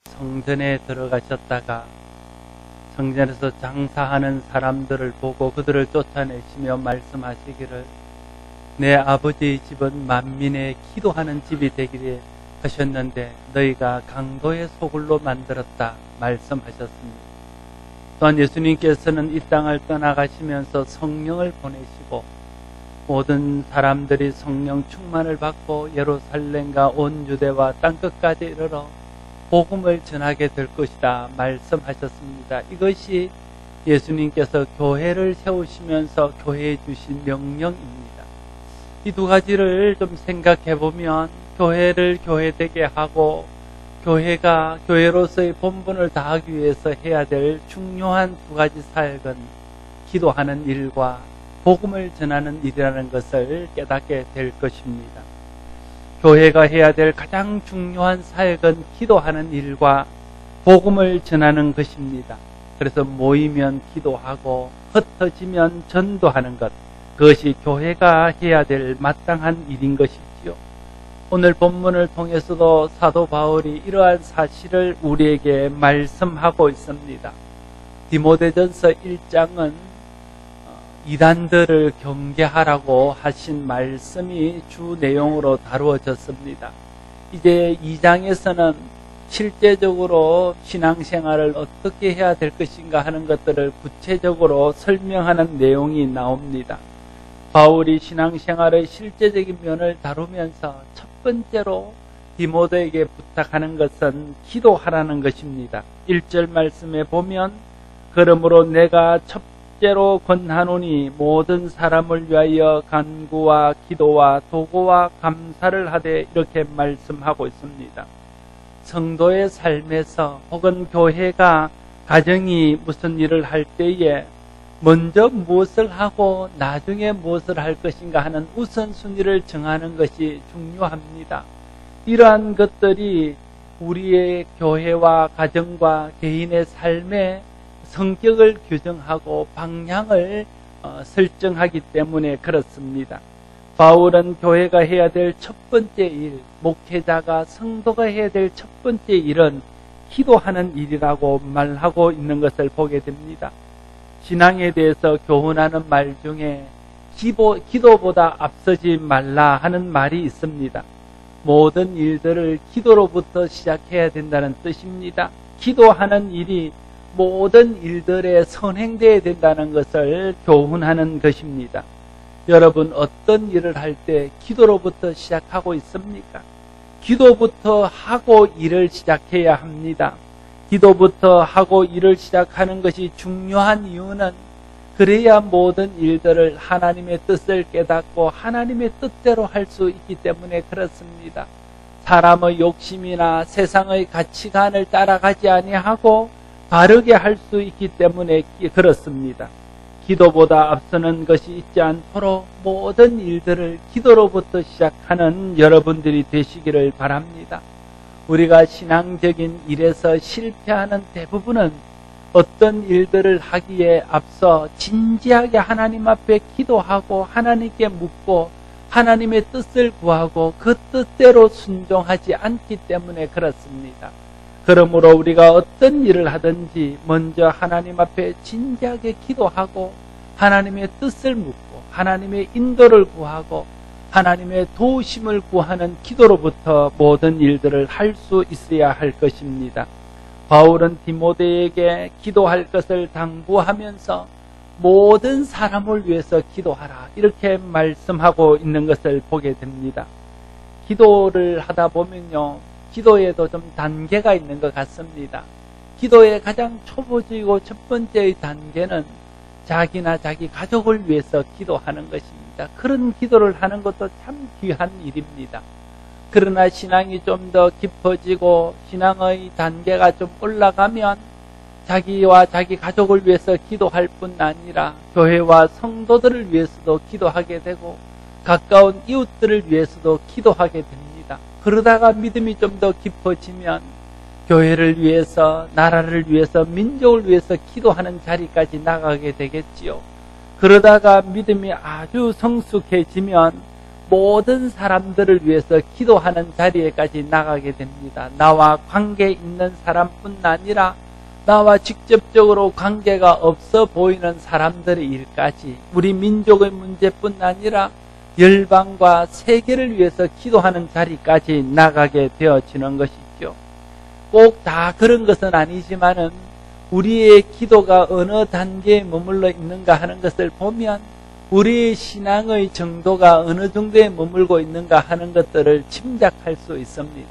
성전에 들어가셨다가 성전에서 장사하는 사람들을 보고 그들을 쫓아내시며 말씀하시기를 내 아버지의 집은 만민의 기도하는 집이 되기를 하셨는데 너희가 강도의 소굴로 만들었다 말씀하셨습니다. 또한 예수님께서는 이 땅을 떠나가시면서 성령을 보내시고 모든 사람들이 성령 충만을 받고 예루살렘과 온 유대와 땅끝까지 이르러 복음을 전하게 될 것이다 말씀하셨습니다. 이것이 예수님께서 교회를 세우시면서 교회에 주신 명령입니다. 이 두 가지를 좀 생각해 보면 교회를 교회되게 하고 교회가 교회로서의 본분을 다하기 위해서 해야 될 중요한 두 가지 사역은 기도하는 일과 복음을 전하는 일이라는 것을 깨닫게 될 것입니다. 교회가 해야 될 가장 중요한 사역은 기도하는 일과 복음을 전하는 것입니다. 그래서 모이면 기도하고 흩어지면 전도하는 것, 그것이 교회가 해야 될 마땅한 일인 것이지요. 오늘 본문을 통해서도 사도 바울이 이러한 사실을 우리에게 말씀하고 있습니다. 디모데전서 1장은 이단들을 경계하라고 하신 말씀이 주 내용으로 다루어졌습니다. 이제 2장에서는 실제적으로 신앙생활을 어떻게 해야 될 것인가 하는 것들을 구체적으로 설명하는 내용이 나옵니다. 바울이 신앙생활의 실제적인 면을 다루면서 첫 번째로 디모데에게 부탁하는 것은 기도하라는 것입니다. 1절 말씀에 보면 그러므로 내가 첫째로 권하노니 모든 사람을 위하여 간구와 기도와 도구와 감사를 하되 이렇게 말씀하고 있습니다. 성도의 삶에서 혹은 교회가 가정이 무슨 일을 할 때에 먼저 무엇을 하고 나중에 무엇을 할 것인가 하는 우선순위를 정하는 것이 중요합니다. 이러한 것들이 우리의 교회와 가정과 개인의 삶의 성격을 규정하고 방향을 설정하기 때문에 그렇습니다. 바울은 교회가 해야 될 첫 번째 일, 목회자가 성도가 해야 될 첫 번째 일은 기도하는 일이라고 말하고 있는 것을 보게 됩니다. 신앙에 대해서 교훈하는 말 중에 기도보다 앞서지 말라 하는 말이 있습니다. 모든 일들을 기도로부터 시작해야 된다는 뜻입니다. 기도하는 일이 모든 일들에 선행되어야 된다는 것을 교훈하는 것입니다. 여러분 어떤 일을 할 때 기도로부터 시작하고 있습니까? 기도부터 하고 일을 시작해야 합니다. 기도부터 하고 일을 시작하는 것이 중요한 이유는 그래야 모든 일들을 하나님의 뜻을 깨닫고 하나님의 뜻대로 할 수 있기 때문에 그렇습니다. 사람의 욕심이나 세상의 가치관을 따라가지 아니하고 바르게 할 수 있기 때문에 그렇습니다. 기도보다 앞서는 것이 있지 않도록 모든 일들을 기도로부터 시작하는 여러분들이 되시기를 바랍니다. 우리가 신앙적인 일에서 실패하는 대부분은 어떤 일들을 하기에 앞서 진지하게 하나님 앞에 기도하고 하나님께 묻고 하나님의 뜻을 구하고 그 뜻대로 순종하지 않기 때문에 그렇습니다. 그러므로 우리가 어떤 일을 하든지 먼저 하나님 앞에 진지하게 기도하고 하나님의 뜻을 묻고 하나님의 인도를 구하고 하나님의 도우심을 구하는 기도로부터 모든 일들을 할 수 있어야 할 것입니다. 바울은 디모데에게 기도할 것을 당부하면서 모든 사람을 위해서 기도하라 이렇게 말씀하고 있는 것을 보게 됩니다. 기도를 하다 보면요, 기도에도 좀 단계가 있는 것 같습니다. 기도의 가장 초보적이고 첫 번째의 단계는 자기나 자기 가족을 위해서 기도하는 것입니다. 그런 기도를 하는 것도 참 귀한 일입니다. 그러나 신앙이 좀 더 깊어지고 신앙의 단계가 좀 올라가면 자기와 자기 가족을 위해서 기도할 뿐 아니라 교회와 성도들을 위해서도 기도하게 되고 가까운 이웃들을 위해서도 기도하게 됩니다. 그러다가 믿음이 좀 더 깊어지면 교회를 위해서, 나라를 위해서, 민족을 위해서 기도하는 자리까지 나가게 되겠지요. 그러다가 믿음이 아주 성숙해지면 모든 사람들을 위해서 기도하는 자리에까지 나가게 됩니다. 나와 관계 있는 사람뿐 아니라 나와 직접적으로 관계가 없어 보이는 사람들의 일까지, 우리 민족의 문제뿐 아니라 열방과 세계를 위해서 기도하는 자리까지 나가게 되어지는 것이죠. 꼭 다 그런 것은 아니지만은 우리의 기도가 어느 단계에 머물러 있는가 하는 것을 보면 우리의 신앙의 정도가 어느 정도에 머물고 있는가 하는 것들을 짐작할 수 있습니다.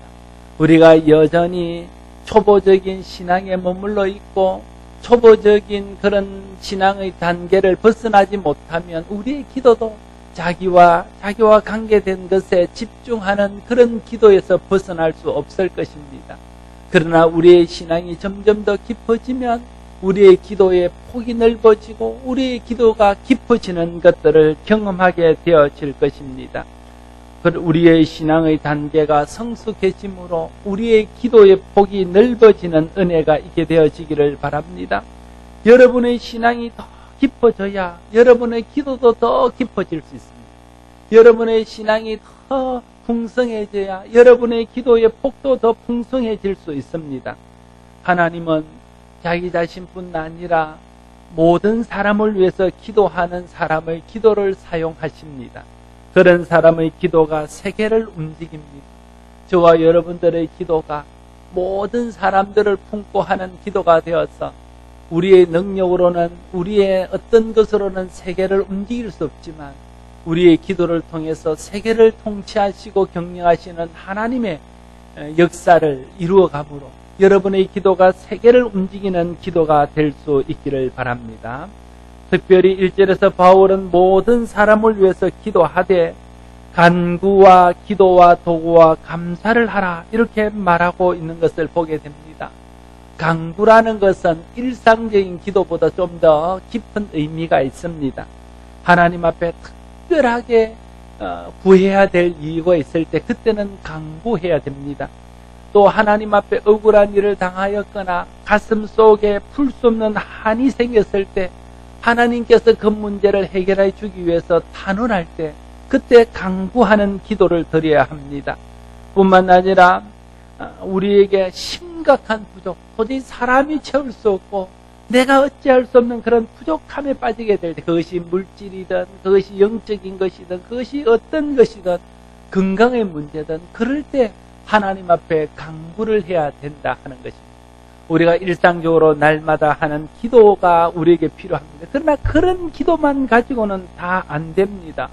우리가 여전히 초보적인 신앙에 머물러 있고 초보적인 그런 신앙의 단계를 벗어나지 못하면 우리의 기도도 자기와 관계된 것에 집중하는 그런 기도에서 벗어날 수 없을 것입니다. 그러나 우리의 신앙이 점점 더 깊어지면 우리의 기도의 폭이 넓어지고 우리의 기도가 깊어지는 것들을 경험하게 되어질 것입니다. 우리의 신앙의 단계가 성숙해짐으로 우리의 기도의 폭이 넓어지는 은혜가 있게 되어지기를 바랍니다. 여러분의 신앙이 더 깊어져야 여러분의 기도도 더 깊어질 수 있습니다. 여러분의 신앙이 더 풍성해져야 여러분의 기도의 폭도 더 풍성해질 수 있습니다. 하나님은 자기 자신뿐 아니라 모든 사람을 위해서 기도하는 사람의 기도를 사용하십니다. 그런 사람의 기도가 세계를 움직입니다. 저와 여러분들의 기도가 모든 사람들을 품고 하는 기도가 되어서 우리의 능력으로는, 우리의 어떤 것으로는 세계를 움직일 수 없지만 우리의 기도를 통해서 세계를 통치하시고 경영하시는 하나님의 역사를 이루어가므로 여러분의 기도가 세계를 움직이는 기도가 될 수 있기를 바랍니다. 특별히 1절에서 바울은 모든 사람을 위해서 기도하되 간구와 기도와 도구와 감사를 하라 이렇게 말하고 있는 것을 보게 됩니다. 간구라는 것은 일상적인 기도보다 좀 더 깊은 의미가 있습니다. 하나님 앞에 특별하게 구해야 될 이유가 있을 때 그때는 간구해야 됩니다. 또 하나님 앞에 억울한 일을 당하였거나 가슴 속에 풀 수 없는 한이 생겼을 때 하나님께서 그 문제를 해결해 주기 위해서 탄원할 때 그때 간구하는 기도를 드려야 합니다. 뿐만 아니라 우리에게 심각한 부족, 도저히 사람이 채울 수 없고 내가 어찌할 수 없는 그런 부족함에 빠지게 될 때, 그것이 물질이든 그것이 영적인 것이든 그것이 어떤 것이든 건강의 문제든 그럴 때 하나님 앞에 간구를 해야 된다 하는 것입니다. 우리가 일상적으로 날마다 하는 기도가 우리에게 필요합니다. 그러나 그런 기도만 가지고는 다 안 됩니다.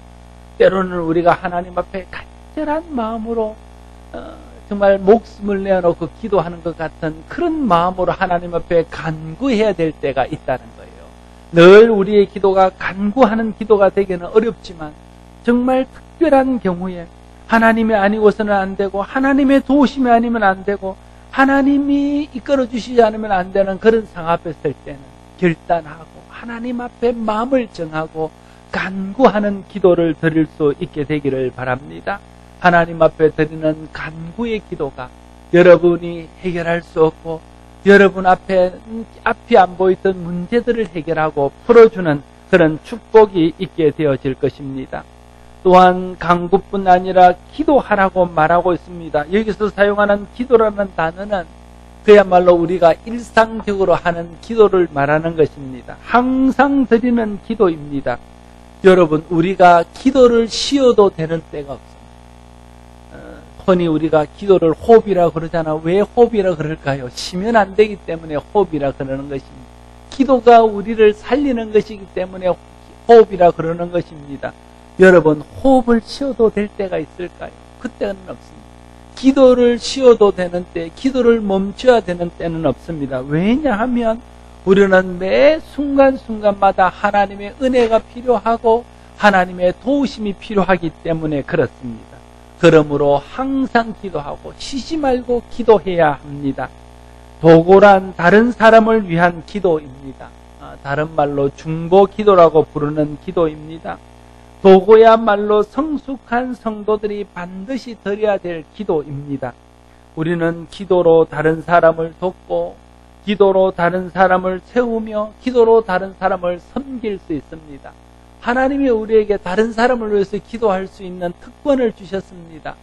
때로는 우리가 하나님 앞에 간절한 마음으로 정말 목숨을 내어놓고 기도하는 것 같은 그런 마음으로 하나님 앞에 간구해야 될 때가 있다는 거예요. 늘 우리의 기도가 간구하는 기도가 되기는 어렵지만 정말 특별한 경우에 하나님이 아니고서는 안 되고 하나님의 도우심이 아니면 안 되고 하나님이 이끌어 주시지 않으면 안 되는 그런 상황에 있을 때는 결단하고 하나님 앞에 마음을 정하고 간구하는 기도를 드릴 수 있게 되기를 바랍니다. 하나님 앞에 드리는 간구의 기도가 여러분이 해결할 수 없고 여러분 앞이 안 보이던 문제들을 해결하고 풀어주는 그런 축복이 있게 되어질 것입니다. 또한 간구뿐 아니라 기도하라고 말하고 있습니다. 여기서 사용하는 기도라는 단어는 그야말로 우리가 일상적으로 하는 기도를 말하는 것입니다. 항상 드리는 기도입니다. 여러분, 우리가 기도를 쉬어도 되는 때가 없습니다. 흔히 우리가 기도를 호흡이라 그러잖아. 왜 호흡이라 그럴까요? 쉬면 안 되기 때문에 호흡이라 그러는 것입니다. 기도가 우리를 살리는 것이기 때문에 호흡이라 그러는 것입니다. 여러분, 호흡을 쉬어도 될 때가 있을까요? 그때는 없습니다. 기도를 쉬어도 되는 때, 기도를 멈춰야 되는 때는 없습니다. 왜냐하면 우리는 매 순간순간마다 하나님의 은혜가 필요하고 하나님의 도우심이 필요하기 때문에 그렇습니다. 그러므로 항상 기도하고 쉬지 말고 기도해야 합니다. 도고란 다른 사람을 위한 기도입니다. 다른 말로 중보 기도라고 부르는 기도입니다. 도고야말로 성숙한 성도들이 반드시 드려야 될 기도입니다. 우리는 기도로 다른 사람을 돕고 기도로 다른 사람을 세우며 기도로 다른 사람을 섬길 수 있습니다. 하나님이 우리에게 다른 사람을 위해서 기도할 수 있는 특권을 주셨습니다.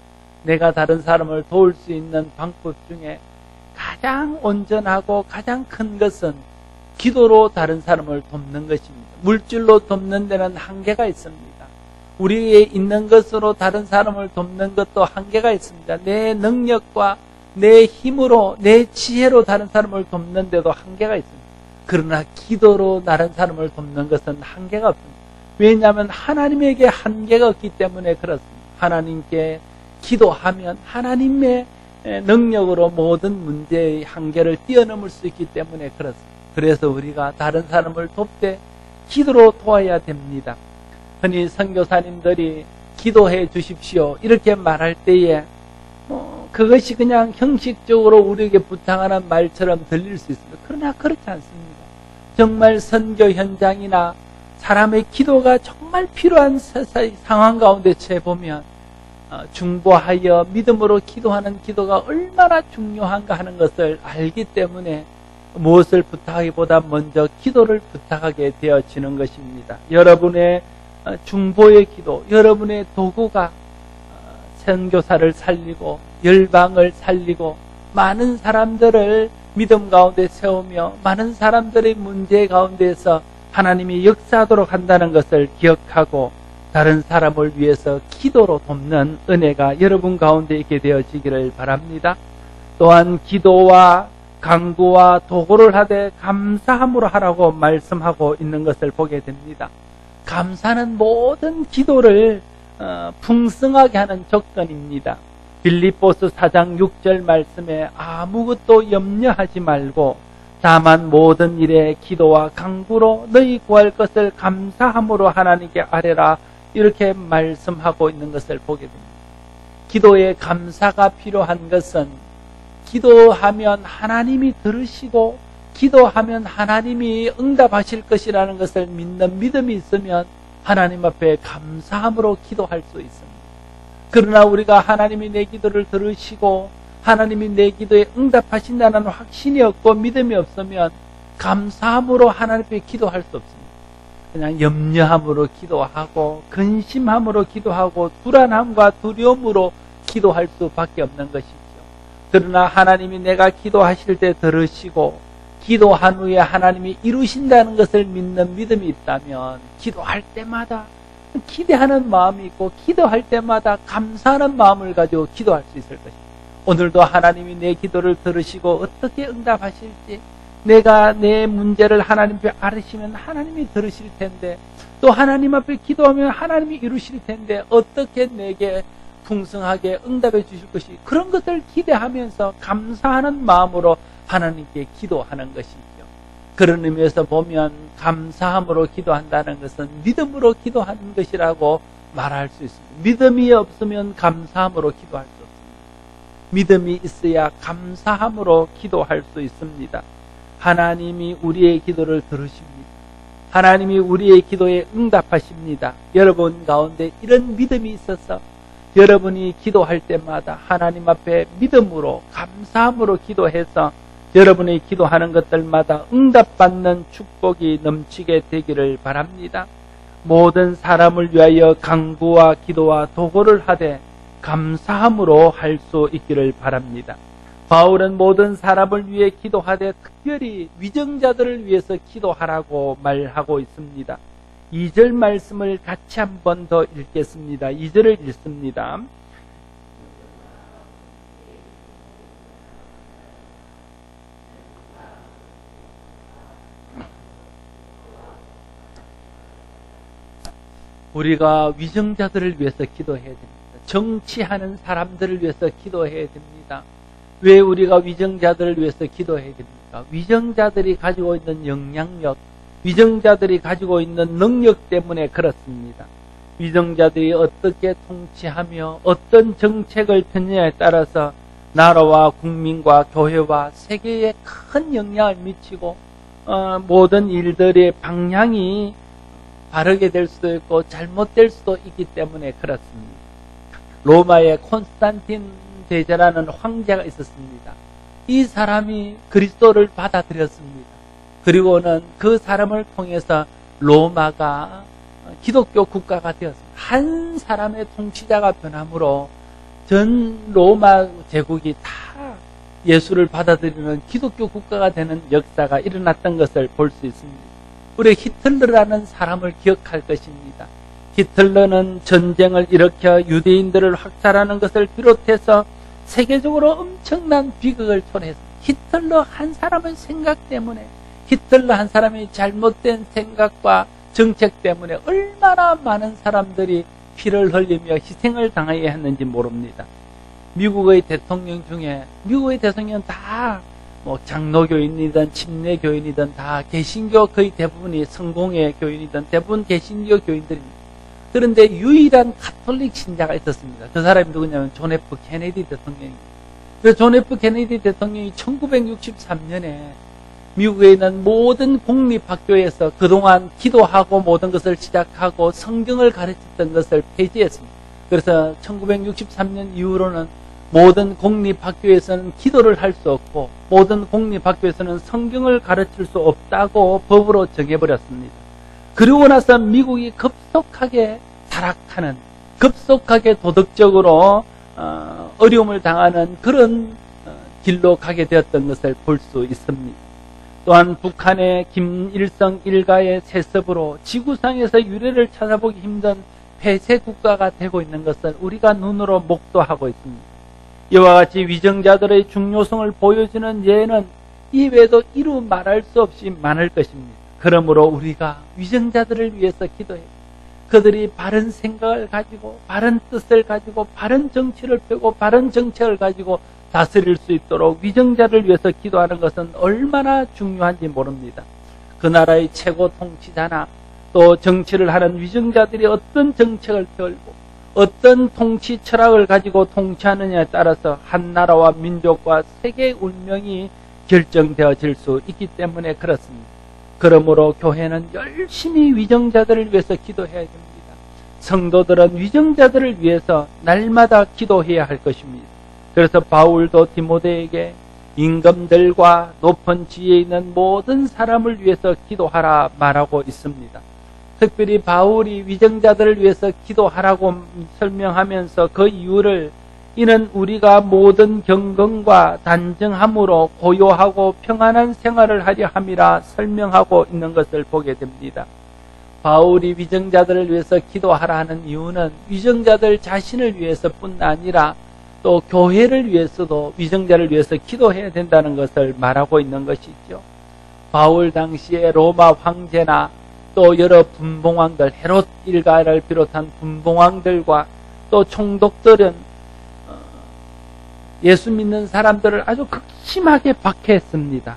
내가 다른 사람을 도울 수 있는 방법 중에 가장 온전하고 가장 큰 것은 기도로 다른 사람을 돕는 것입니다. 물질로 돕는 데는 한계가 있습니다. 우리에 있는 것으로 다른 사람을 돕는 것도 한계가 있습니다. 내 능력과 내 힘으로, 내 지혜로 다른 사람을 돕는 데도 한계가 있습니다. 그러나 기도로 다른 사람을 돕는 것은 한계가 없습니다. 왜냐하면 하나님에게 한계가 없기 때문에 그렇습니다. 하나님께 기도하면 하나님의 능력으로 모든 문제의 한계를 뛰어넘을 수 있기 때문에 그렇습니다. 그래서 우리가 다른 사람을 돕되 기도로 도와야 됩니다. 흔히 선교사님들이 기도해 주십시오 이렇게 말할 때에 그것이 그냥 형식적으로 우리에게 부탁하는 말처럼 들릴 수 있습니다. 그러나 그렇지 않습니다. 정말 선교 현장이나 사람의 기도가 정말 필요한 상황 가운데 처해 보면 중보하여 믿음으로 기도하는 기도가 얼마나 중요한가 하는 것을 알기 때문에 무엇을 부탁하기보다 먼저 기도를 부탁하게 되어지는 것입니다. 여러분의 중보의 기도, 여러분의 도구가 선교사를 살리고 열방을 살리고 많은 사람들을 믿음 가운데 세우며 많은 사람들의 문제 가운데서 하나님이 역사하도록 한다는 것을 기억하고 다른 사람을 위해서 기도로 돕는 은혜가 여러분 가운데 있게 되어지기를 바랍니다. 또한 기도와 강구와 도구를 하되 감사함으로 하라고 말씀하고 있는 것을 보게 됩니다. 감사는 모든 기도를 풍성하게 하는 조건입니다. 빌립보서 4장 6절 말씀에 아무것도 염려하지 말고 다만 모든 일에 기도와 간구로 너희 구할 것을 감사함으로 하나님께 아뢰라 이렇게 말씀하고 있는 것을 보게 됩니다. 기도에 감사가 필요한 것은 기도하면 하나님이 들으시고 기도하면 하나님이 응답하실 것이라는 것을 믿는 믿음이 있으면 하나님 앞에 감사함으로 기도할 수 있습니다. 그러나 우리가 하나님이 내 기도를 들으시고 하나님이 내 기도에 응답하신다는 확신이 없고 믿음이 없으면 감사함으로 하나님 앞에 기도할 수 없습니다. 그냥 염려함으로 기도하고 근심함으로 기도하고 불안함과 두려움으로 기도할 수밖에 없는 것이죠. 그러나 하나님이 내가 기도하실 때 들으시고 기도한 후에 하나님이 이루신다는 것을 믿는 믿음이 있다면 기도할 때마다 기대하는 마음이 있고 기도할 때마다 감사하는 마음을 가지고 기도할 수 있을 것입니다. 오늘도 하나님이 내 기도를 들으시고 어떻게 응답하실지 내가 내 문제를 하나님 앞에 아뢰시면 하나님이 들으실 텐데 또 하나님 앞에 기도하면 하나님이 이루실 텐데 어떻게 내게 풍성하게 응답해 주실 것이 그런 것을 기대하면서 감사하는 마음으로 하나님께 기도하는 것이죠. 그런 의미에서 보면 감사함으로 기도한다는 것은 믿음으로 기도하는 것이라고 말할 수 있습니다. 믿음이 없으면 감사함으로 기도할 수 없습니다. 믿음이 있어야 감사함으로 기도할 수 있습니다. 하나님이 우리의 기도를 들으십니다. 하나님이 우리의 기도에 응답하십니다. 여러분 가운데 이런 믿음이 있어서 여러분이 기도할 때마다 하나님 앞에 믿음으로 감사함으로 기도해서 여러분이 기도하는 것들마다 응답받는 축복이 넘치게 되기를 바랍니다. 모든 사람을 위하여 간구와 기도와 도구를 하되 감사함으로 할 수 있기를 바랍니다. 바울은 모든 사람을 위해 기도하되 특별히 위정자들을 위해서 기도하라고 말하고 있습니다. 2절 말씀을 같이 한 번 더 읽겠습니다. 2절을 읽습니다. 우리가 위정자들을 위해서 기도해야 됩니다. 정치하는 사람들을 위해서 기도해야 됩니다. 왜 우리가 위정자들을 위해서 기도해야 됩니까? 위정자들이 가지고 있는 영향력, 위정자들이 가지고 있는 능력 때문에 그렇습니다. 위정자들이 어떻게 통치하며 어떤 정책을 펴느냐에 따라서 나라와 국민과 교회와 세계에 큰 영향을 미치고 모든 일들의 방향이 바르게 될 수도 있고 잘못될 수도 있기 때문에 그렇습니다. 로마의 콘스탄틴 대제라는 황제가 있었습니다. 이 사람이 그리스도를 받아들였습니다. 그리고는 그 사람을 통해서 로마가 기독교 국가가 되었습니다. 한 사람의 통치자가 변함으로 전 로마 제국이 다 예수를 받아들이는 기독교 국가가 되는 역사가 일어났던 것을 볼 수 있습니다. 우리 히틀러라는 사람을 기억할 것입니다. 히틀러는 전쟁을 일으켜 유대인들을 학살하는 것을 비롯해서 세계적으로 엄청난 비극을 초래했습니다. 히틀러 한 사람의 생각 때문에, 히틀러 한 사람의 잘못된 생각과 정책 때문에 얼마나 많은 사람들이 피를 흘리며 희생을 당해야 했는지 모릅니다. 미국의 대통령 중에, 미국의 대통령은 다 장로교인이든 침례교인이든 다 개신교 거의 대부분이 성공의 교인이든 대부분 개신교 교인들입니다. 그런데 유일한 가톨릭 신자가 있었습니다. 그 사람이 누구냐면 존 F 케네디 대통령입니다. 그래서 존 F 케네디 대통령이 1963년에 미국에 있는 모든 공립학교에서 그동안 기도하고 모든 것을 시작하고 성경을 가르쳤던 것을 폐지했습니다. 그래서 1963년 이후로는 모든 공립학교에서는 기도를 할 수 없고 모든 공립학교에서는 성경을 가르칠 수 없다고 법으로 정해버렸습니다. 그리고 나서 미국이 급속하게 타락하는, 급속하게 도덕적으로 어려움을 당하는 그런 길로 가게 되었던 것을 볼 수 있습니다. 또한 북한의 김일성 일가의 세습으로 지구상에서 유례를 찾아보기 힘든 폐쇄 국가가 되고 있는 것을 우리가 눈으로 목도하고 있습니다. 이와 같이 위정자들의 중요성을 보여주는 예는 이외에도 이루 말할 수 없이 많을 것입니다. 그러므로 우리가 위정자들을 위해서 기도해요. 그들이 바른 생각을 가지고 바른 뜻을 가지고 바른 정치를 펴고 바른 정책을 가지고 다스릴 수 있도록 위정자를 위해서 기도하는 것은 얼마나 중요한지 모릅니다. 그 나라의 최고 통치자나 또 정치를 하는 위정자들이 어떤 정책을 펴고 어떤 통치 철학을 가지고 통치하느냐에 따라서 한 나라와 민족과 세계의 운명이 결정되어질 수 있기 때문에 그렇습니다. 그러므로 교회는 열심히 위정자들을 위해서 기도해야 됩니다. 성도들은 위정자들을 위해서 날마다 기도해야 할 것입니다. 그래서 바울도 디모데에게 임금들과 높은 지위에 있는 모든 사람을 위해서 기도하라 말하고 있습니다. 특별히 바울이 위정자들을 위해서 기도하라고 설명하면서 그 이유를 이는 우리가 모든 경건과 단정함으로 고요하고 평안한 생활을 하려 함이라 설명하고 있는 것을 보게 됩니다. 바울이 위정자들을 위해서 기도하라 하는 이유는 위정자들 자신을 위해서뿐 아니라 또 교회를 위해서도 위정자를 위해서 기도해야 된다는 것을 말하고 있는 것이죠. 바울 당시에 로마 황제나 또 여러 분봉왕들, 헤롯 일가를 비롯한 분봉왕들과 또 총독들은 예수 믿는 사람들을 아주 극심하게 박해했습니다.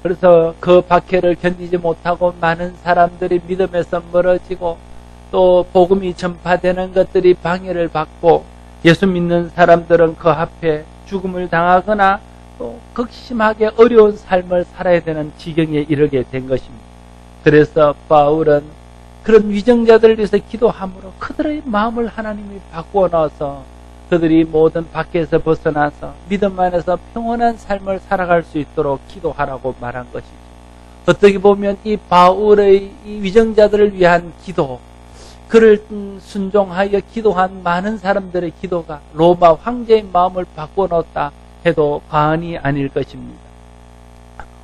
그래서 그 박해를 견디지 못하고 많은 사람들이 믿음에서 멀어지고 또 복음이 전파되는 것들이 방해를 받고 예수 믿는 사람들은 그 앞에 죽음을 당하거나 또 극심하게 어려운 삶을 살아야 되는 지경에 이르게 된 것입니다. 그래서 바울은 그런 위정자들을 위해서 기도함으로 그들의 마음을 하나님이 바꾸어 넣어서 그들이 모든 밖에서 벗어나서 믿음 안에서 평온한 삶을 살아갈 수 있도록 기도하라고 말한 것이죠. 어떻게 보면 이 바울의 이 위정자들을 위한 기도, 그를 순종하여 기도한 많은 사람들의 기도가 로마 황제의 마음을 바꾸어 넣었다 해도 과언이 아닐 것입니다.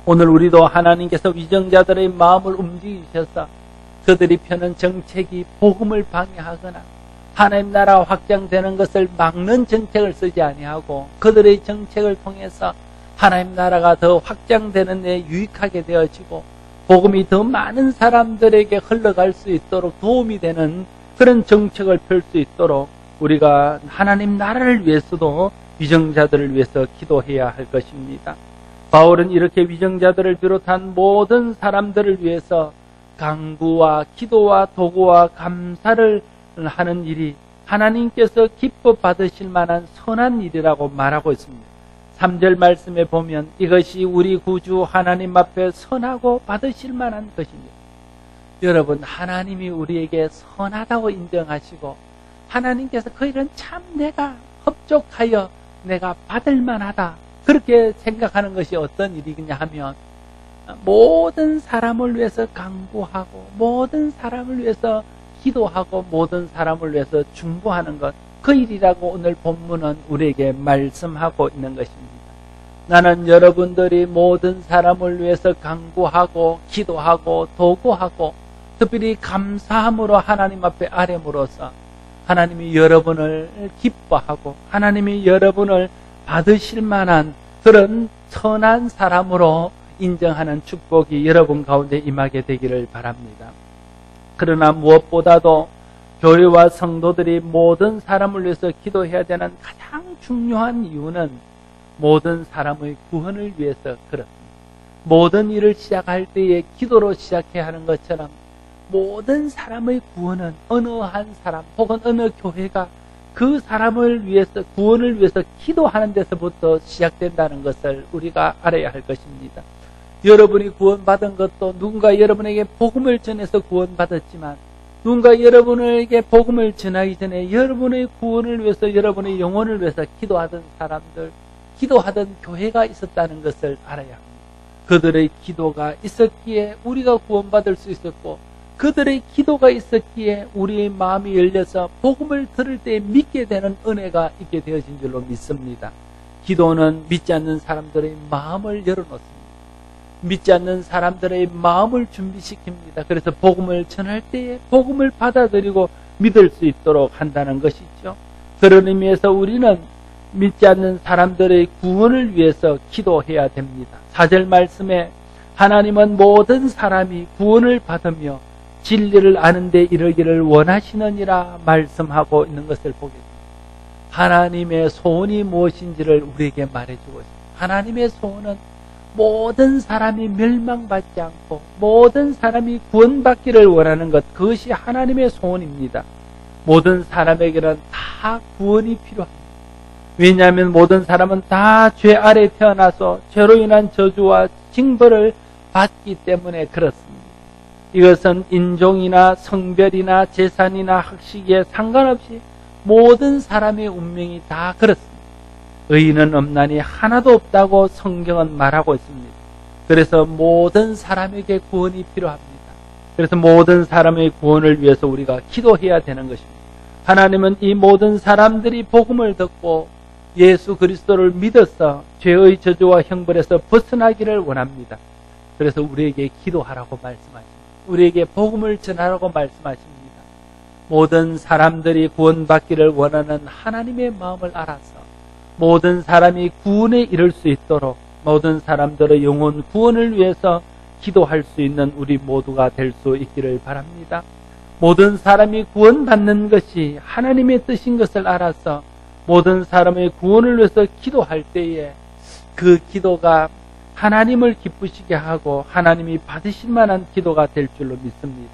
오늘 우리도 하나님께서 위정자들의 마음을 움직이셔서 그들이 펴는 정책이 복음을 방해하거나 하나님 나라 확장되는 것을 막는 정책을 쓰지 아니하고 그들의 정책을 통해서 하나님 나라가 더 확장되는 데 유익하게 되어지고 복음이 더 많은 사람들에게 흘러갈 수 있도록 도움이 되는 그런 정책을 펼 수 있도록 우리가 하나님 나라를 위해서도 위정자들을 위해서 기도해야 할 것입니다. 바울은 이렇게 위정자들을 비롯한 모든 사람들을 위해서 간구와 기도와 도구와 감사를 하는 일이 하나님께서 기뻐 받으실 만한 선한 일이라고 말하고 있습니다. 3절 말씀에 보면 이것이 우리 구주 하나님 앞에 선하고 받으실 만한 것입니다. 여러분, 하나님이 우리에게 선하다고 인정하시고 하나님께서 그 일은 참 내가 합족하여 내가 받을 만하다 그렇게 생각하는 것이 어떤 일이냐 하면 모든 사람을 위해서 간구하고 모든 사람을 위해서 기도하고 모든 사람을 위해서 중보하는 것, 그 일이라고 오늘 본문은 우리에게 말씀하고 있는 것입니다. 나는 여러분들이 모든 사람을 위해서 간구하고 기도하고 도구하고 특별히 감사함으로 하나님 앞에 아뢰므로써 하나님이 여러분을 기뻐하고 하나님이 여러분을 받으실 만한 그런 선한 사람으로 인정하는 축복이 여러분 가운데 임하게 되기를 바랍니다. 그러나 무엇보다도 교회와 성도들이 모든 사람을 위해서 기도해야 되는 가장 중요한 이유는 모든 사람의 구원을 위해서 그렇습니다. 모든 일을 시작할 때에 기도로 시작해야 하는 것처럼 모든 사람의 구원은 어느 한 사람 혹은 어느 교회가 그 사람을 위해서 구원을 위해서 기도하는 데서부터 시작된다는 것을 우리가 알아야 할 것입니다. 여러분이 구원받은 것도 누군가 여러분에게 복음을 전해서 구원받았지만 누군가 여러분에게 복음을 전하기 전에 여러분의 구원을 위해서 여러분의 영혼을 위해서 기도하던 사람들, 기도하던 교회가 있었다는 것을 알아야 합니다. 그들의 기도가 있었기에 우리가 구원받을 수 있었고 그들의 기도가 있었기에 우리의 마음이 열려서 복음을 들을 때 믿게 되는 은혜가 있게 되어진 줄로 믿습니다. 기도는 믿지 않는 사람들의 마음을 열어놓습니다. 믿지 않는 사람들의 마음을 준비시킵니다. 그래서 복음을 전할 때에 복음을 받아들이고 믿을 수 있도록 한다는 것이죠. 그런 의미에서 우리는 믿지 않는 사람들의 구원을 위해서 기도해야 됩니다. 4절 말씀에 하나님은 모든 사람이 구원을 받으며 진리를 아는 데 이르기를 원하시느니라 말씀하고 있는 것을 보게 됩니다. 하나님의 소원이 무엇인지를 우리에게 말해주고 있습니다. 하나님의 소원은 모든 사람이 멸망받지 않고 모든 사람이 구원받기를 원하는 것, 그것이 하나님의 소원입니다. 모든 사람에게는 다 구원이 필요합니다. 왜냐하면 모든 사람은 다 죄 아래 태어나서 죄로 인한 저주와 징벌을 받기 때문에 그렇습니다. 이것은 인종이나 성별이나 재산이나 학식에 상관없이 모든 사람의 운명이 다 그렇습니다. 의인은 없나니 하나도 없다고 성경은 말하고 있습니다. 그래서 모든 사람에게 구원이 필요합니다. 그래서 모든 사람의 구원을 위해서 우리가 기도해야 되는 것입니다. 하나님은 이 모든 사람들이 복음을 듣고 예수 그리스도를 믿어서 죄의 저주와 형벌에서 벗어나기를 원합니다. 그래서 우리에게 기도하라고 말씀하십니다. 우리에게 복음을 전하라고 말씀하십니다. 모든 사람들이 구원받기를 원하는 하나님의 마음을 알아서 모든 사람이 구원에 이를 수 있도록 모든 사람들의 영혼 구원을 위해서 기도할 수 있는 우리 모두가 될 수 있기를 바랍니다. 모든 사람이 구원받는 것이 하나님의 뜻인 것을 알아서 모든 사람의 구원을 위해서 기도할 때에 그 기도가 하나님을 기쁘시게 하고 하나님이 받으실 만한 기도가 될 줄로 믿습니다.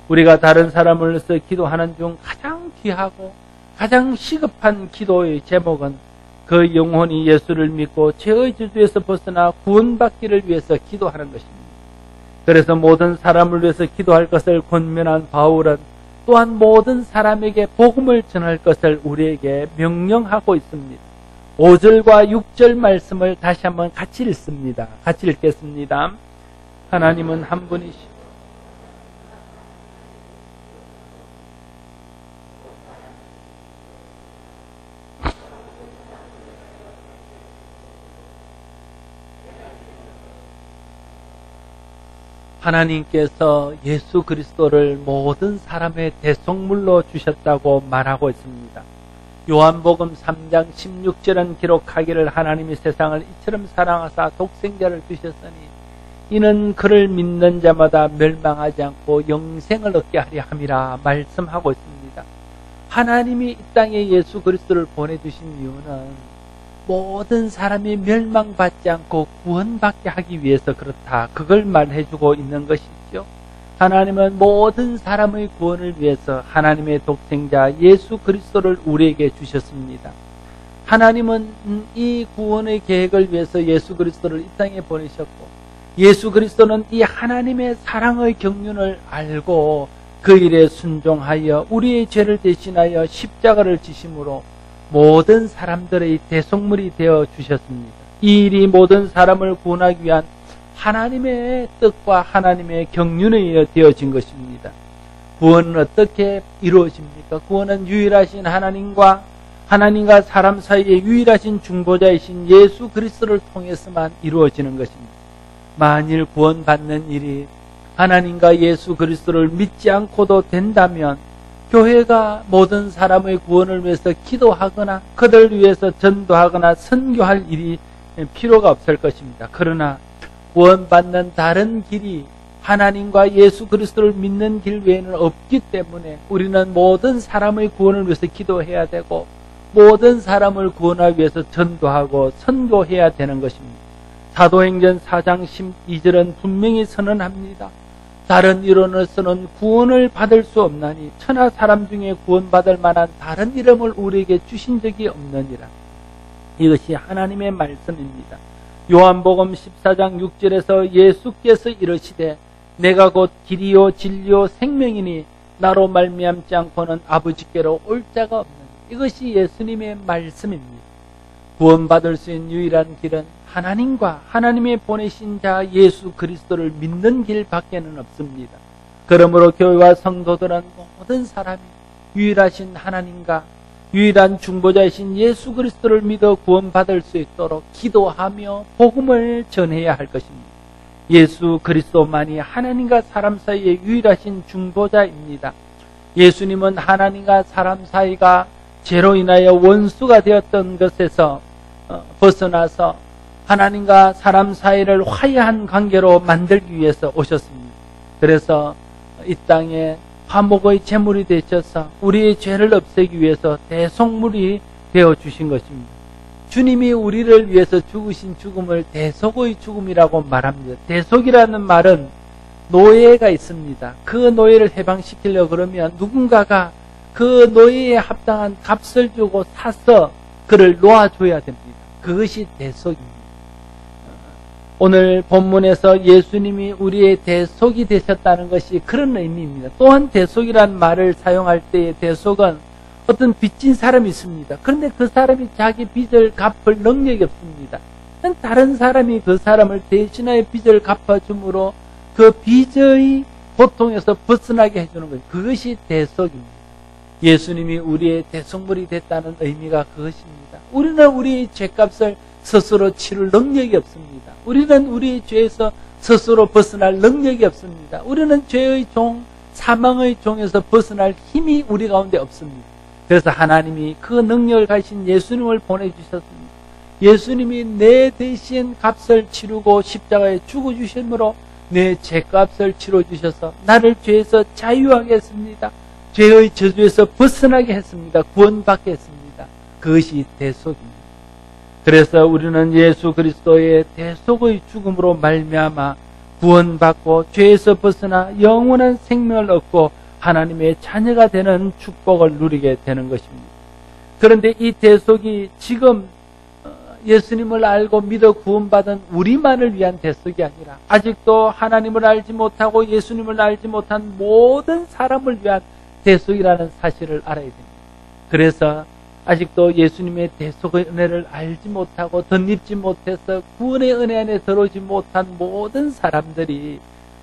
우리가 다른 사람을 위해서 기도하는 중 가장 귀하고 가장 시급한 기도의 제목은 그 영혼이 예수를 믿고 죄의 저주에서 벗어나 구원받기를 위해서 기도하는 것입니다. 그래서 모든 사람을 위해서 기도할 것을 권면한 바울은 또한 모든 사람에게 복음을 전할 것을 우리에게 명령하고 있습니다. 5절과 6절 말씀을 다시 한번 같이 읽습니다. 같이 읽겠습니다. 하나님은 한 분이시고 하나님께서 예수 그리스도를 모든 사람의 대속물로 주셨다고 말하고 있습니다. 요한복음 3장 16절은 기록하기를 하나님이 세상을 이처럼 사랑하사 독생자를 주셨으니 이는 그를 믿는 자마다 멸망하지 않고 영생을 얻게 하려 함이라 말씀하고 있습니다. 하나님이 이 땅에 예수 그리스도를 보내주신 이유는 모든 사람이 멸망받지 않고 구원받게 하기 위해서 그렇다. 그걸 말해주고 있는 것이죠. 하나님은 모든 사람의 구원을 위해서 하나님의 독생자 예수 그리스도를 우리에게 주셨습니다. 하나님은 이 구원의 계획을 위해서 예수 그리스도를 이 땅에 보내셨고 예수 그리스도는 이 하나님의 사랑의 경륜을 알고 그 일에 순종하여 우리의 죄를 대신하여 십자가를 지심으로 모든 사람들의 대속물이 되어 주셨습니다. 이 일이 모든 사람을 구원하기 위한 하나님의 뜻과 하나님의 경륜에 의해 되어진 것입니다. 구원은 어떻게 이루어집니까? 구원은 유일하신 하나님과 사람 사이의 유일하신 중보자이신 예수 그리스도를 통해서만 이루어지는 것입니다. 만일 구원받는 일이 하나님과 예수 그리스도를 믿지 않고도 된다면 교회가 모든 사람의 구원을 위해서 기도하거나 그들 위해서 전도하거나 선교할 일이 필요가 없을 것입니다. 그러나 구원받는 다른 길이 하나님과 예수 그리스도를 믿는 길 외에는 없기 때문에 우리는 모든 사람의 구원을 위해서 기도해야 되고 모든 사람을 구원하기 위해서 전도하고 선교해야 되는 것입니다. 사도행전 4장 12절은 분명히 선언합니다. 다른 이론으로서는 구원을 받을 수 없나니 천하 사람 중에 구원받을 만한 다른 이름을 우리에게 주신 적이 없느니라. 이것이 하나님의 말씀입니다. 요한복음 14장 6절에서 예수께서 이르시되 내가 곧 길이요 진리요 생명이니 나로 말미암지 않고는 아버지께로 올 자가 없느니. 이것이 예수님의 말씀입니다. 구원받을 수 있는 유일한 길은 하나님과 하나님의 보내신 자 예수 그리스도를 믿는 길밖에는 없습니다. 그러므로 교회와 성도들은 모든 사람이 유일하신 하나님과 유일한 중보자이신 예수 그리스도를 믿어 구원받을 수 있도록 기도하며 복음을 전해야 할 것입니다. 예수 그리스도만이 하나님과 사람 사이의 유일하신 중보자입니다. 예수님은 하나님과 사람 사이가 죄로 인하여 원수가 되었던 것에서 벗어나서 하나님과 사람 사이를 화해한 관계로 만들기 위해서 오셨습니다. 그래서 이 땅에 화목의 제물이 되셔서 우리의 죄를 없애기 위해서 대속물이 되어주신 것입니다. 주님이 우리를 위해서 죽으신 죽음을 대속의 죽음이라고 말합니다. 대속이라는 말은 노예가 있습니다. 그 노예를 해방시키려고 그러면 누군가가 그 노예에 합당한 값을 주고 사서 그를 놓아줘야 됩니다. 그것이 대속입니다. 오늘 본문에서 예수님이 우리의 대속이 되셨다는 것이 그런 의미입니다. 또한 대속이라는 말을 사용할 때의 대속은 어떤 빚진 사람이 있습니다. 그런데 그 사람이 자기 빚을 갚을 능력이 없습니다. 다른 사람이 그 사람을 대신하여 빚을 갚아줌으로 그 빚의 고통에서 벗어나게 해주는 거예요. 그것이 대속입니다. 예수님이 우리의 대속물이 됐다는 의미가 그것입니다. 우리는 우리의 죄값을 스스로 치를 능력이 없습니다. 우리는 우리의 죄에서 스스로 벗어날 능력이 없습니다. 우리는 죄의 종, 사망의 종에서 벗어날 힘이 우리 가운데 없습니다. 그래서 하나님이 그 능력을 가진 예수님을 보내주셨습니다. 예수님이 내 대신 값을 치르고 십자가에 죽어주심으로 내 죄값을 치러주셔서 나를 죄에서 자유하게 했습니다. 죄의 저주에서 벗어나게 했습니다. 구원받게 했습니다. 그것이 대속입니다. 그래서 우리는 예수 그리스도의 대속의 죽음으로 말미암아 구원받고 죄에서 벗어나 영원한 생명을 얻고 하나님의 자녀가 되는 축복을 누리게 되는 것입니다. 그런데 이 대속이 지금 예수님을 알고 믿어 구원받은 우리만을 위한 대속이 아니라 아직도 하나님을 알지 못하고 예수님을 알지 못한 모든 사람을 위한 대속이라는 사실을 알아야 됩니다. 그래서 아직도 예수님의 대속의 은혜를 알지 못하고 덧입지 못해서 구원의 은혜 안에 들어오지 못한 모든 사람들이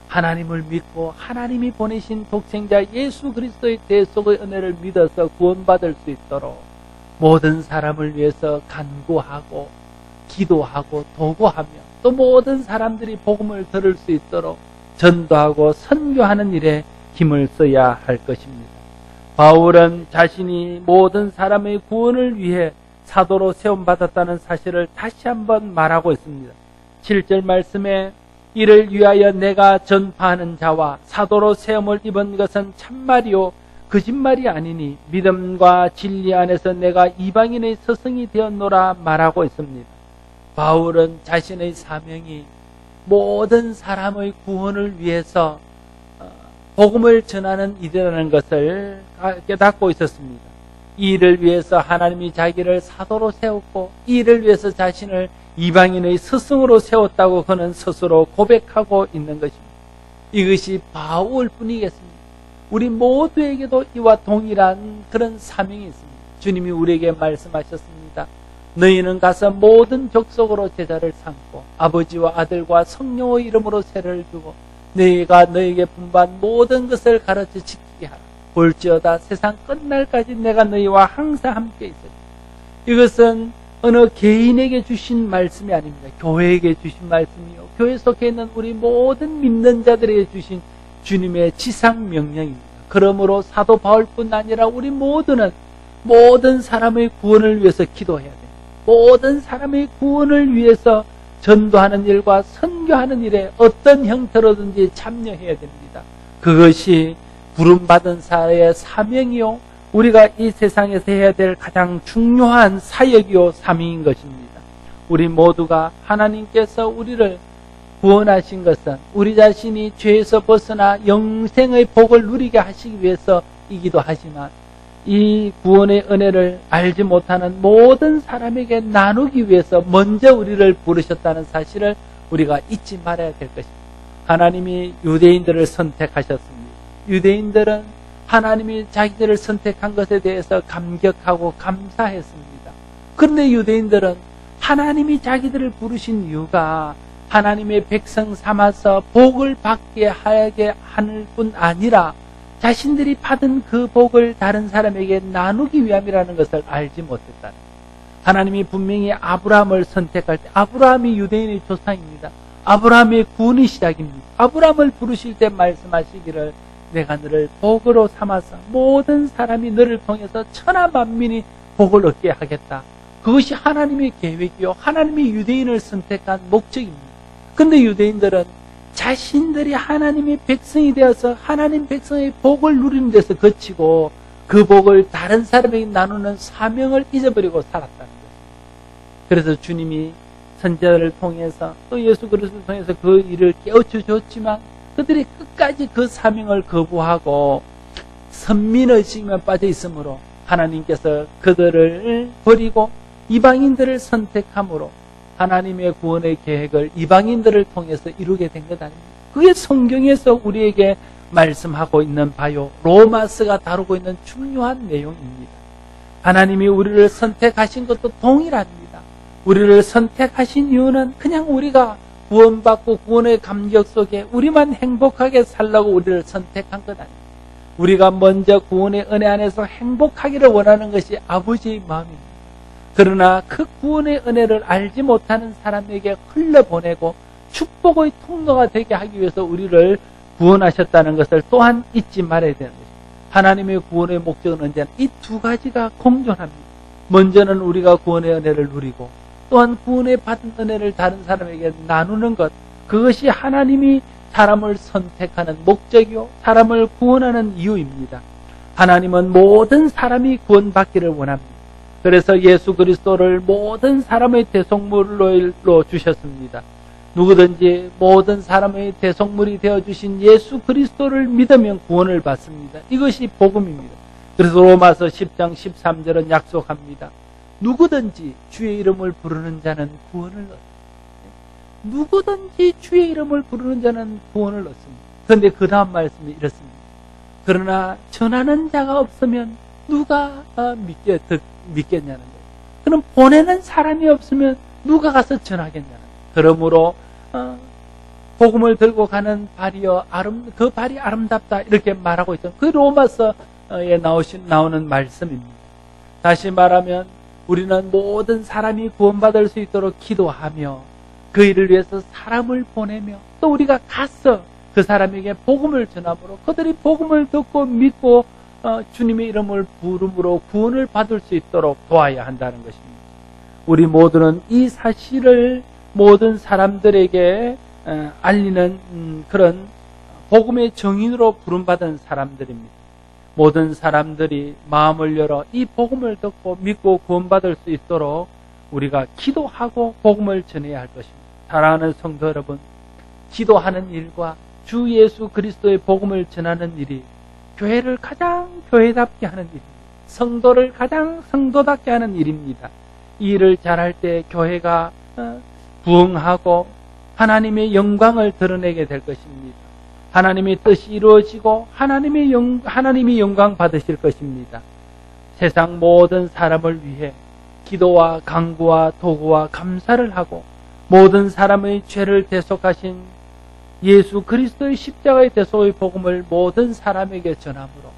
하나님을 믿고 하나님이 보내신 독생자 예수 그리스도의 대속의 은혜를 믿어서 구원받을 수 있도록 모든 사람을 위해서 간구하고 기도하고 도구하며 또 모든 사람들이 복음을 들을 수 있도록 전도하고 선교하는 일에 힘을 써야 할 것입니다. 바울은 자신이 모든 사람의 구원을 위해 사도로 세움받았다는 사실을 다시 한번 말하고 있습니다. 7절 말씀에 이를 위하여 내가 전파하는 자와 사도로 세움을 입은 것은 참말이요 거짓말이 아니니 믿음과 진리 안에서 내가 이방인의 스승이 되었노라 말하고 있습니다. 바울은 자신의 사명이 모든 사람의 구원을 위해서 복음을 전하는 일이라는 것을 깨닫고 있었습니다. 이 일을 위해서 하나님이 자기를 사도로 세웠고 이 일을 위해서 자신을 이방인의 스승으로 세웠다고 그는 스스로 고백하고 있는 것입니다. 이것이 바울뿐이겠습니다. 우리 모두에게도 이와 동일한 그런 사명이 있습니다. 주님이 우리에게 말씀하셨습니다. 너희는 가서 모든 족속으로 제자를 삼고 아버지와 아들과 성령의 이름으로 세례를 주고 내가 너에게 분부한 모든 것을 가르쳐 지키게 하라. 볼지어다 세상 끝날까지 내가 너희와 항상 함께 있으리. 이것은 어느 개인에게 주신 말씀이 아닙니다. 교회에게 주신 말씀이요, 교회 속에 있는 우리 모든 믿는 자들에게 주신 주님의 지상 명령입니다. 그러므로 사도 바울뿐 아니라 우리 모두는 모든 사람의 구원을 위해서 기도해야 됩니다. 모든 사람의 구원을 위해서 전도하는 일과 선교하는 일에 어떤 형태로든지 참여해야 됩니다. 그것이 부름받은 자의 사명이요, 우리가 이 세상에서 해야 될 가장 중요한 사역이요 사명인 것입니다. 우리 모두가 하나님께서 우리를 구원하신 것은 우리 자신이 죄에서 벗어나 영생의 복을 누리게 하시기 위해서이기도 하지만, 이 구원의 은혜를 알지 못하는 모든 사람에게 나누기 위해서 먼저 우리를 부르셨다는 사실을 우리가 잊지 말아야 될 것입니다. 하나님이 유대인들을 선택하셨습니다. 유대인들은 하나님이 자기들을 선택한 것에 대해서 감격하고 감사했습니다. 그런데 유대인들은 하나님이 자기들을 부르신 이유가 하나님의 백성 삼아서 복을 받게 하게 하는 뿐 아니라 자신들이 받은 그 복을 다른 사람에게 나누기 위함이라는 것을 알지 못했다는, 하나님이 분명히 아브라함을 선택할 때, 아브라함이 유대인의 조상입니다. 아브라함의 구원의 시작입니다. 아브라함을 부르실 때 말씀하시기를 내가 너를 복으로 삼아서 모든 사람이 너를 통해서 천하 만민이 복을 얻게 하겠다. 그것이 하나님의 계획이요, 하나님이 유대인을 선택한 목적입니다. 그런데 유대인들은 자신들이 하나님의 백성이 되어서 하나님 백성의 복을 누리는 데서 그치고 그 복을 다른 사람에게 나누는 사명을 잊어버리고 살았다는 것입니다. 그래서 주님이 선지자를 통해서 또 예수 그리스도를 통해서 그 일을 깨우쳐 줬지만 그들이 끝까지 그 사명을 거부하고 선민의식만 빠져 있으므로 하나님께서 그들을 버리고 이방인들을 선택함으로 하나님의 구원의 계획을 이방인들을 통해서 이루게 된 것 아닙니다. 그게 성경에서 우리에게 말씀하고 있는 바요, 로마서가 다루고 있는 중요한 내용입니다. 하나님이 우리를 선택하신 것도 동일합니다. 우리를 선택하신 이유는 그냥 우리가 구원받고 구원의 감격 속에 우리만 행복하게 살라고 우리를 선택한 것 아닙니다. 우리가 먼저 구원의 은혜 안에서 행복하기를 원하는 것이 아버지의 마음입니다. 그러나 그 구원의 은혜를 알지 못하는 사람에게 흘려보내고 축복의 통로가 되게 하기 위해서 우리를 구원하셨다는 것을 또한 잊지 말아야 되는 것입니다. 하나님의 구원의 목적은 언제나 이 두 가지가 공존합니다. 먼저는 우리가 구원의 은혜를 누리고 또한 구원에 받은 은혜를 다른 사람에게 나누는 것, 그것이 하나님이 사람을 선택하는 목적이요, 사람을 구원하는 이유입니다. 하나님은 모든 사람이 구원받기를 원합니다. 그래서 예수 그리스도를 모든 사람의 대속물로 주셨습니다. 누구든지 모든 사람의 대속물이 되어주신 예수 그리스도를 믿으면 구원을 받습니다. 이것이 복음입니다. 그래서 로마서 10장 13절은 약속합니다. 누구든지 주의 이름을 부르는 자는 구원을 얻습니다. 누구든지 주의 이름을 부르는 자는 구원을 얻습니다. 그런데 그 다음 말씀이 이렇습니다. 그러나 전하는 자가 없으면 누가 믿겠냐는 거예요. 그럼 보내는 사람이 없으면 누가 가서 전하겠냐는 거예요. 그러므로 복음을 들고 가는 발이여 그 발이 아름답다 이렇게 말하고 있던 그 로마서에 나오는 말씀입니다. 다시 말하면 우리는 모든 사람이 구원받을 수 있도록 기도하며 그 일을 위해서 사람을 보내며 또 우리가 가서 그 사람에게 복음을 전함으로 그들이 복음을 듣고 믿고 주님의 이름을 부름으로 구원을 받을 수 있도록 도와야 한다는 것입니다. 우리 모두는 이 사실을 모든 사람들에게 알리는 그런 복음의 정인으로 부름받은 사람들입니다. 모든 사람들이 마음을 열어 이 복음을 듣고 믿고 구원받을 수 있도록 우리가 기도하고 복음을 전해야 할 것입니다. 사랑하는 성도 여러분, 기도하는 일과 주 예수 그리스도의 복음을 전하는 일이 교회를 가장 교회답게 하는 일입니다. 성도를 가장 성도답게 하는 일입니다. 이 일을 잘할 때 교회가 부흥하고 하나님의 영광을 드러내게 될 것입니다. 하나님의 뜻이 이루어지고 하나님이 영광 받으실 것입니다. 세상 모든 사람을 위해 기도와 간구와 도구와 감사를 하고 모든 사람의 죄를 대속하신 예수 그리스도의 십자가의 대속의 복음을 모든 사람에게 전함으로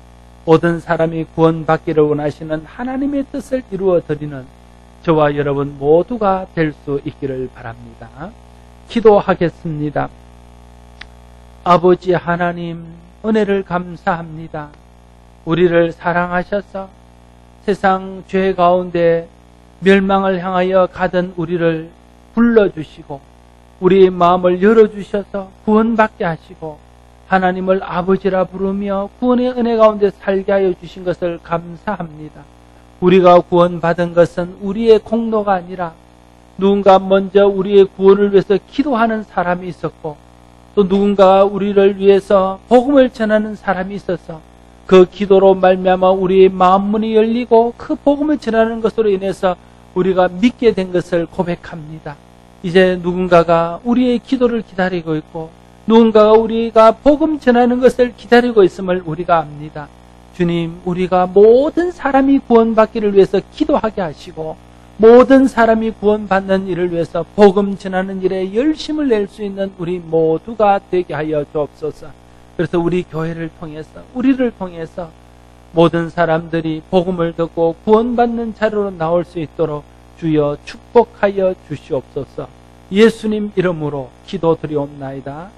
모든 사람이 구원받기를 원하시는 하나님의 뜻을 이루어 드리는 저와 여러분 모두가 될 수 있기를 바랍니다. 기도하겠습니다. 아버지 하나님, 은혜를 감사합니다. 우리를 사랑하셔서 세상 죄 가운데 멸망을 향하여 가던 우리를 불러주시고 우리의 마음을 열어주셔서 구원받게 하시고 하나님을 아버지라 부르며 구원의 은혜 가운데 살게 하여 주신 것을 감사합니다. 우리가 구원받은 것은 우리의 공로가 아니라 누군가 먼저 우리의 구원을 위해서 기도하는 사람이 있었고 또 누군가가 우리를 위해서 복음을 전하는 사람이 있어서 그 기도로 말미암아 우리의 마음문이 열리고 그 복음을 전하는 것으로 인해서 우리가 믿게 된 것을 고백합니다. 이제 누군가가 우리의 기도를 기다리고 있고 누군가가 우리가 복음 전하는 것을 기다리고 있음을 우리가 압니다. 주님, 우리가 모든 사람이 구원받기를 위해서 기도하게 하시고 모든 사람이 구원받는 일을 위해서 복음 전하는 일에 열심을 낼 수 있는 우리 모두가 되게 하여 주옵소서. 그래서 우리 교회를 통해서 우리를 통해서 모든 사람들이 복음을 듣고 구원받는 자리로 나올 수 있도록 주여 축복하여 주시옵소서. 예수님 이름으로 기도드리옵나이다.